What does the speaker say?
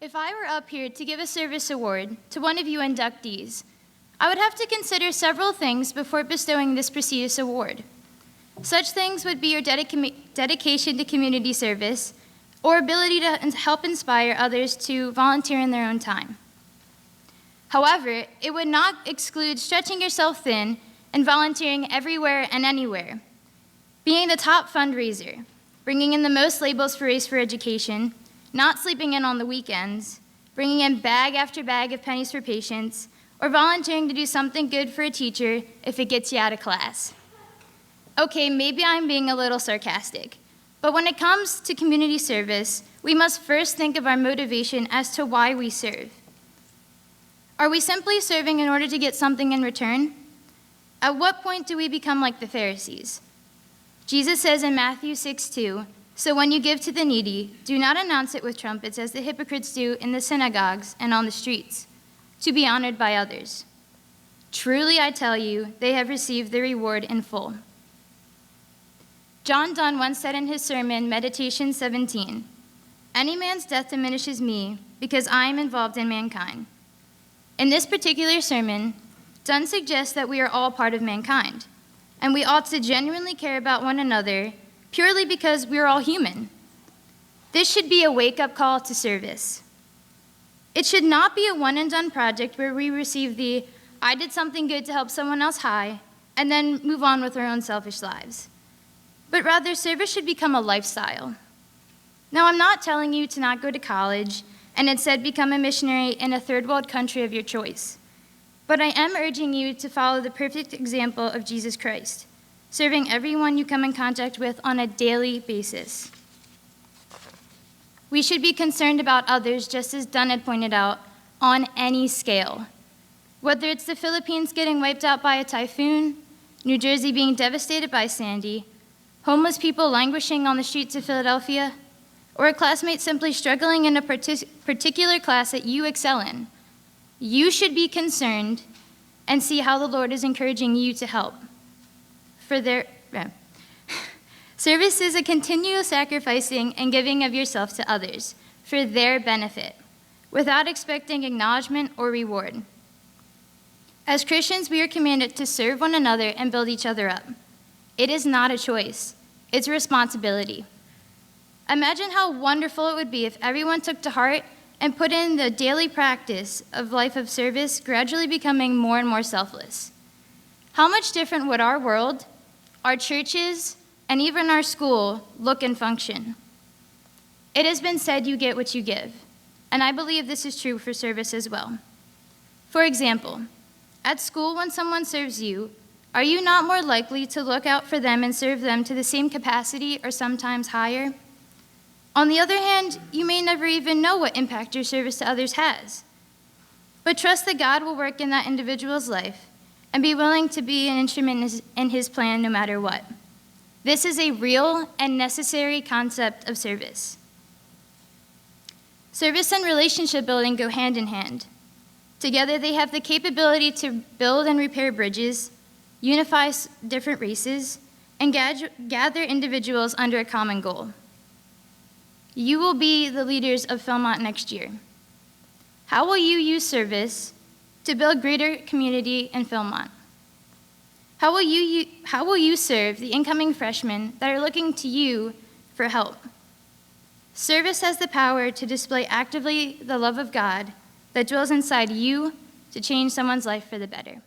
If I were up here to give a service award to one of you inductees, I would have to consider several things before bestowing this prestigious award. Such things would be your dedication to community service or ability to help inspire others to volunteer in their own time. However, it would not exclude stretching yourself thin and volunteering everywhere and anywhere, being the top fundraiser, bringing in the most labels for Race for Education, not sleeping in on the weekends, bringing in bag after bag of pennies for patients, or volunteering to do something good for a teacher if it gets you out of class. Okay, maybe I'm being a little sarcastic, but when it comes to community service, we must first think of our motivation as to why we serve. Are we simply serving in order to get something in return? At what point do we become like the Pharisees? Jesus says in Matthew 6:2, "So when you give to the needy, do not announce it with trumpets as the hypocrites do in the synagogues and on the streets, to be honored by others. Truly I tell you, they have received their reward in full." John Donne once said in his sermon, Meditation 17, "Any man's death diminishes me because I am involved in mankind." In this particular sermon, Donne suggests that we are all part of mankind, and we ought to genuinely care about one another purely because we are all human. This should be a wake-up call to service. It should not be a one-and-done project where we receive the "I did something good to help someone else" high and then move on with our own selfish lives. But rather, service should become a lifestyle. Now, I'm not telling you to not go to college and instead become a missionary in a third-world country of your choice. But I am urging you to follow the perfect example of Jesus Christ, serving everyone you come in contact with on a daily basis. We should be concerned about others, just as Dunn had pointed out, on any scale. Whether it's the Philippines getting wiped out by a typhoon, New Jersey being devastated by Sandy, homeless people languishing on the streets of Philadelphia, or a classmate simply struggling in a particular class that you excel in, you should be concerned and see how the Lord is encouraging you to help. Service is a continual sacrificing and giving of yourself to others for their benefit, without expecting acknowledgement or reward. As Christians, we are commanded to serve one another and build each other up. It is not a choice, it's a responsibility. Imagine how wonderful it would be if everyone took to heart and put in the daily practice of life of service, gradually becoming more and more selfless. How much different would our world, our churches, and even our school look and function? It has been said you get what you give, and I believe this is true for service as well. For example, at school, when someone serves you, are you not more likely to look out for them and serve them to the same capacity or sometimes higher? On the other hand, you may never even know what impact your service to others has. But trust that God will work in that individual's life and be willing to be an instrument in his plan no matter what. This is a real and necessary concept of service. Service and relationship building go hand in hand. Together, they have the capability to build and repair bridges, unify different races, and gather individuals under a common goal. You will be the leaders of Phil-Mont next year. How will you use service to build greater community in Phil-Mont? How will you serve the incoming freshmen that are looking to you for help? Service has the power to display actively the love of God that dwells inside you to change someone's life for the better.